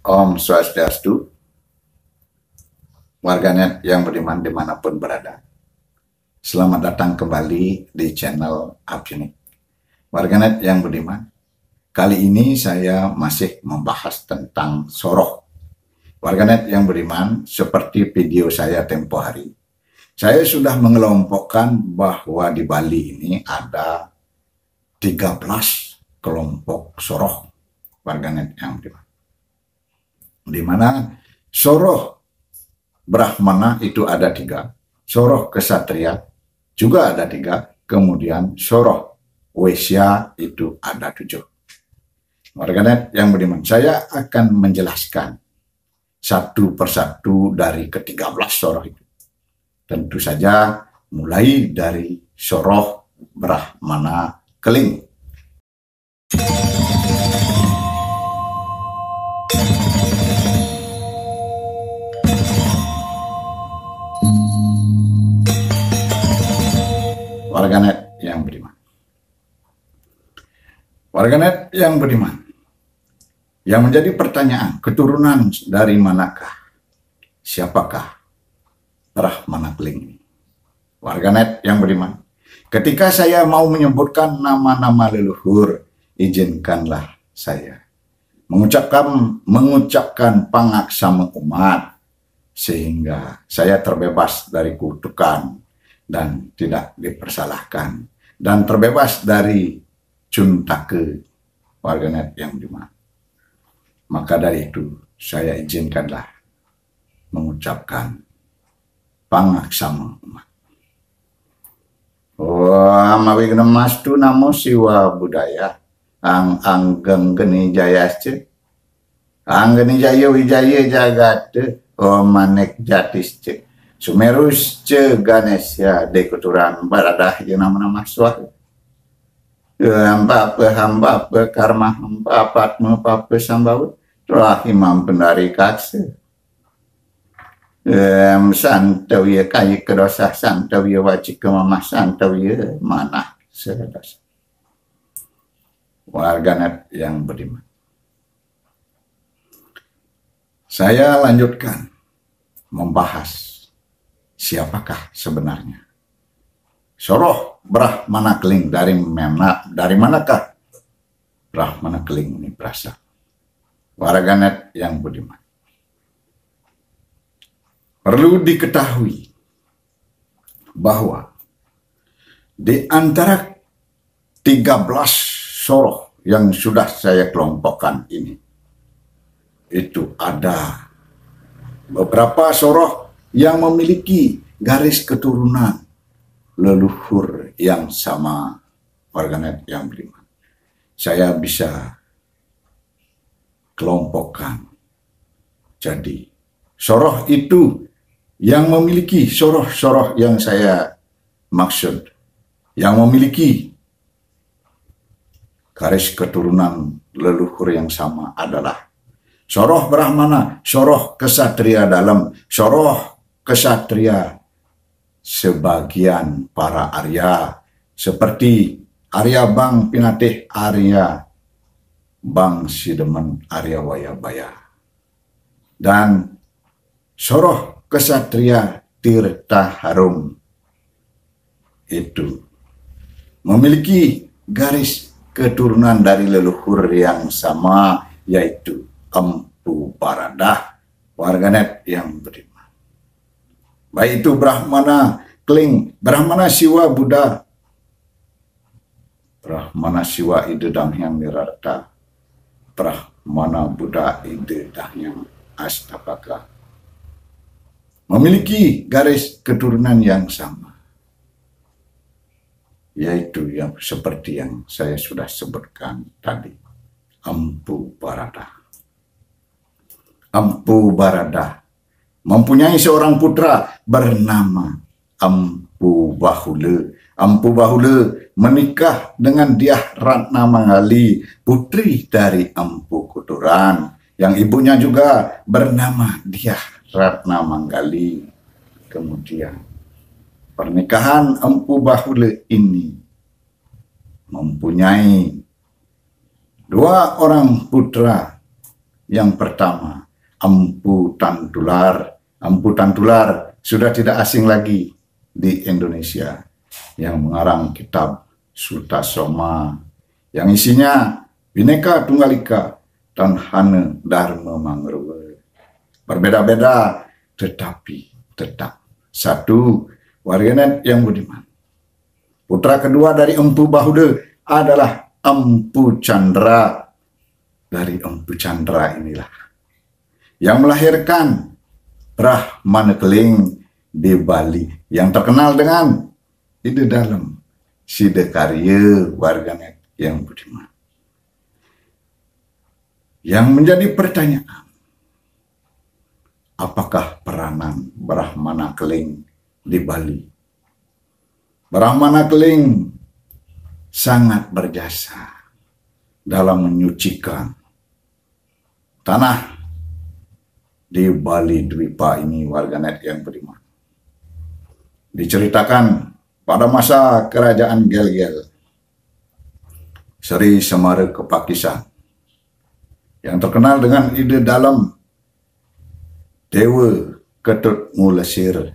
Om Swastiastu, warganet yang beriman dimanapun berada. Selamat datang kembali di channel Abjunik. Warganet yang beriman, kali ini saya masih membahas tentang soroh. Warganet yang beriman, seperti video saya tempo hari, saya sudah mengelompokkan bahwa di Bali ini ada 13 kelompok soroh. Warganet yang beriman, di mana soroh Brahmana itu ada 3, soroh kesatria juga ada 3, kemudian soroh Waisya itu ada 7. Warganet yang beriman, saya akan menjelaskan satu persatu dari ke-13 soroh itu. Tentu saja mulai dari soroh Brahmana Keling. Warganet yang beriman. Warganet yang beriman. Yang menjadi pertanyaan, keturunan dari manakah? Siapakah Brahmana Keling ini? Warganet yang beriman. Ketika saya mau menyebutkan nama-nama leluhur, izinkanlah saya mengucapkan pangaksama umat, sehingga saya terbebas dari kutukan dan tidak dipersalahkan, dan terbebas dari cuntake. Warganet yang beriman. Maka dari itu saya izinkanlah mengucapkan pangaksama umat. Mawi mastu namo siwa budaya ang anggeng geni jayasce anggeni jaya wijaya jagate manek jatisce Sumerus ce Ganesya de keturunan baradah yang nama-nama suah. Hamba apa karma hamba patma apa sambaut rahimam pendari kakse. Santawiya kaya kedosa santawiya wajib kemamah santawiya manah sedosa. Warganet yang beriman, saya lanjutkan membahas siapakah sebenarnya soroh Brahmana Keling, dari manakah Brahmana Keling ini berasal? Warganet yang beriman, perlu diketahui bahwa di antara 13 soroh yang sudah saya kelompokkan ini, itu ada beberapa soroh yang memiliki garis keturunan leluhur yang sama. Warganet yang beriman, saya bisa kelompokkan jadi soroh itu yang memiliki soroh-soroh yang saya maksud, yang memiliki garis keturunan leluhur yang sama adalah soroh Brahmana, soroh kesatria dalam, soroh kesatria sebagian para Arya, seperti Arya Bang Pinatih, Arya Bang Sidemen, Arya Wayabaya, dan soroh kesatria Tirta Harum itu memiliki garis keturunan dari leluhur yang sama, yaitu Empu Baradah. Warganet yang beriman, baik itu Brahmana Keling, Brahmana Siwa Buddha, Brahmana Siwa Ide Damhyang Nirarta, Brahmana Buddha Ide Damhyang Astapaka, memiliki garis keturunan yang sama, yaitu yang seperti yang saya sudah sebutkan tadi, Empu Baradah. Empu Baradah mempunyai seorang putra bernama Empu Bahula. Empu Bahula menikah dengan Diah Ratna Manggali, putri dari Empu Kuturan, yang ibunya juga bernama Diah Ratna Manggali. Kemudian pernikahan Empu Bahula ini mempunyai 2 orang putra Yang pertama, Empu Tantular. Empu Tantular sudah tidak asing lagi di Indonesia, yang mengarang kitab Sutasoma, yang isinya Bhinneka Tunggal Ika dan Hana Dharma Mangruwe. Berbeda-beda tetapi tetap satu. Warganet yang budiman. Putra kedua dari Empu Bahude adalah Empu Chandra. Dari Empu Chandra inilah yang melahirkan Brahmana Keling di Bali, yang terkenal dengan Ide Dalem Side Karya. Warganet yang budiman, yang menjadi pertanyaan, apakah peranan Brahmana Keling di Bali? Brahmana Keling sangat berjasa dalam menyucikan tanah di Bali Dwipa ini. Warganet yang beriman, diceritakan pada masa kerajaan Gel-Gel, Sri Semara Kepakisan, yang terkenal dengan Ide Dalem Dewa Ketut Ngulesir,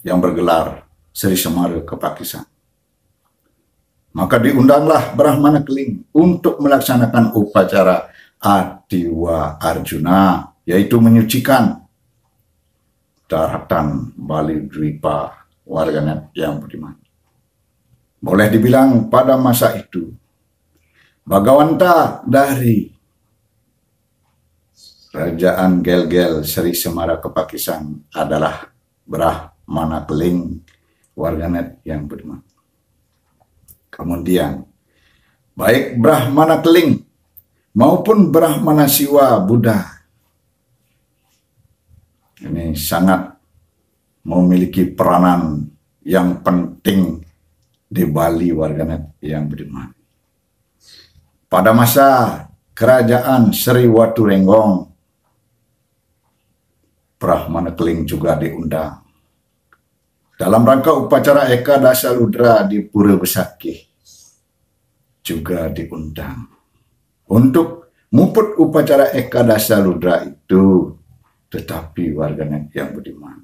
yang bergelar Sri Semara Kepakisan. Maka diundanglah Brahmana Keling untuk melaksanakan upacara Atiwa Arjuna, yaitu menyucikan daratan Bali Dwipa. Warganet yang beriman, boleh dibilang pada masa itu Bagawanta dari Kerajaan Gel-Gel Sri Semara Kepakisan adalah Brahmana Keling. Warganet yang beriman, kemudian baik Brahmana Keling maupun Brahmana Siwa Buddha ini sangat memiliki peranan yang penting di Bali. Warganet yang beriman, pada masa kerajaan Sri Waturenggong, Brahmana Keling juga diundang dalam rangka upacara Eka Dasaludra di Pura Besakih, juga diundang untuk muput upacara Eka Dasaludra itu. Tetapi warganet yang beriman,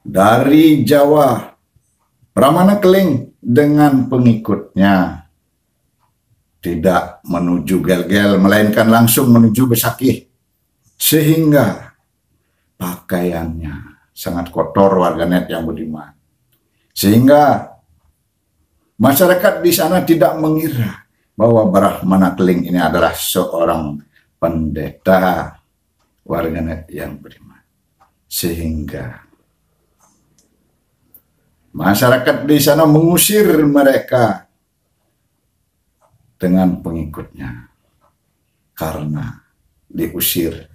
dari Jawa, Brahmana Keling dengan pengikutnya tidak menuju Gel-Gel, melainkan langsung menuju Besakih, sehingga pakaiannya sangat kotor. Warganet yang budiman, sehingga masyarakat di sana tidak mengira bahwa Brahmana Keling ini adalah seorang pendeta. Warganet yang beriman, sehingga masyarakat di sana mengusir mereka dengan pengikutnya. Karena diusir,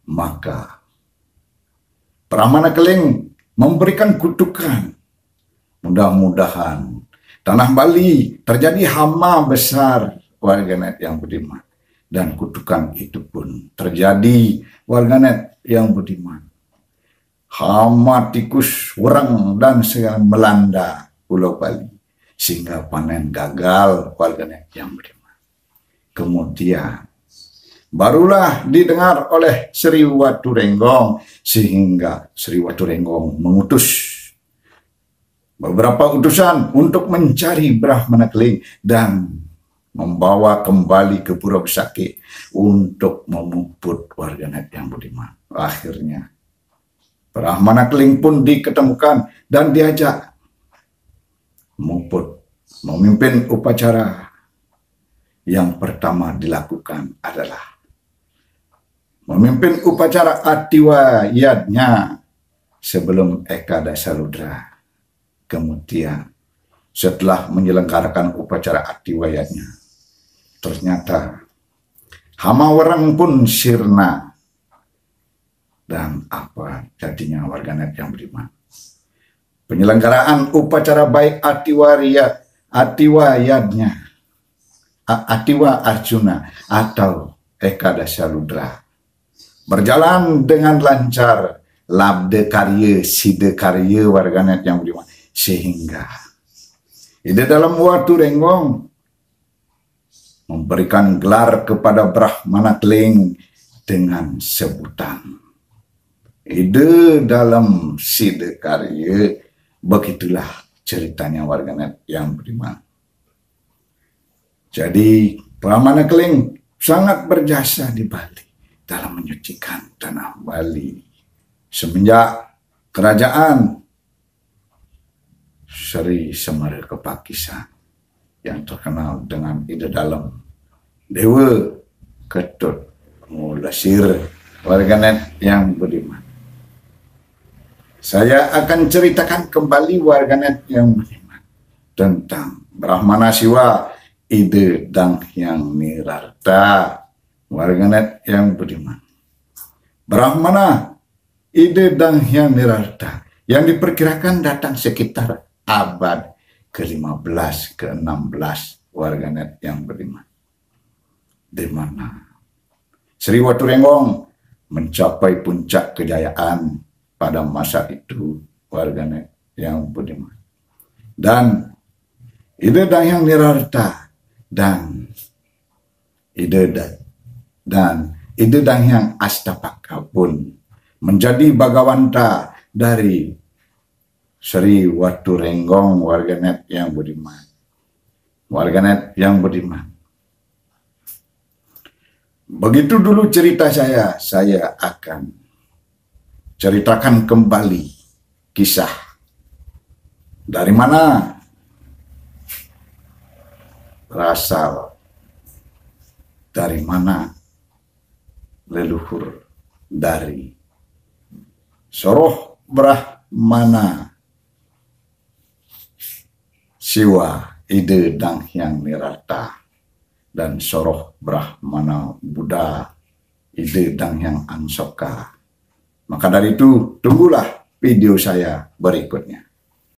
maka Brahmana Keling memberikan kutukan. Mudah-mudahan tanah Bali terjadi hama besar. Warganet yang budiman, dan kutukan itu pun terjadi. Warganet yang budiman, hama tikus, wereng, dan segala melanda Pulau Bali, sehingga panen gagal. Warganet yang budiman, kemudian barulah didengar oleh Sri Waturenggong, sehingga Sri Waturenggong mengutus beberapa utusan untuk mencari Brahmana Keling dan membawa kembali ke Pura Besakih untuk memuput. Warganet yang budiman, akhirnya Brahmana Keling pun diketemukan dan diajak memuput. Memimpin upacara yang pertama dilakukan adalah memimpin upacara Atiwa Yadnya sebelum Eka Dasaludra. Kemudian setelah menyelenggarakan upacara Atiwa Yadnya, ternyata hama wereng pun sirna. Dan apa jadinya? Warganet yang beriman, penyelenggaraan upacara baik Atiwa Yadnya, Atiwa Arjuna atau Eka Dasaludra berjalan dengan lancar, labde karya, side karya. Warganet yang beriman, sehingga Ide Dalem Waturenggong memberikan gelar kepada Brahmana Keling dengan sebutan ide dalam sida karya. Begitulah ceritanya warganet yang beriman. Jadi Brahmana Keling sangat berjasa di Bali dalam menyucikan tanah Bali semenjak kerajaan Sri Semara Kepakisan yang terkenal dengan ide dalam Dewa Ketut Mulasir. Warganet yang beriman, saya akan ceritakan kembali warganet yang beriman tentang Brahmana Siwa, ide Dang Hyang Nirarta. Warganet yang beriman, Brahmana ide Dang Hyang Nirarta yang diperkirakan datang sekitar abad ke-15 ke-16. Warganet yang beriman, di mana Sri Waturenggong mencapai puncak kejayaan pada masa itu. Warganet yang beriman, dan ide Dang Hyang Nirarta dan ide Dang Hyang Astapaka pun menjadi bagawanta dari Sri Waturenggong. Warganet yang beriman, warganet yang beriman, begitu dulu cerita saya akan ceritakan kembali kisah dari mana berasal, dari mana leluhur dari Soroh Brahmana Siwa, ide Dang Hyang Nirarta, dan Soroh Brahmana Buddha, ide Dang Hyang Ansoka. Maka dari itu, tunggulah video saya berikutnya.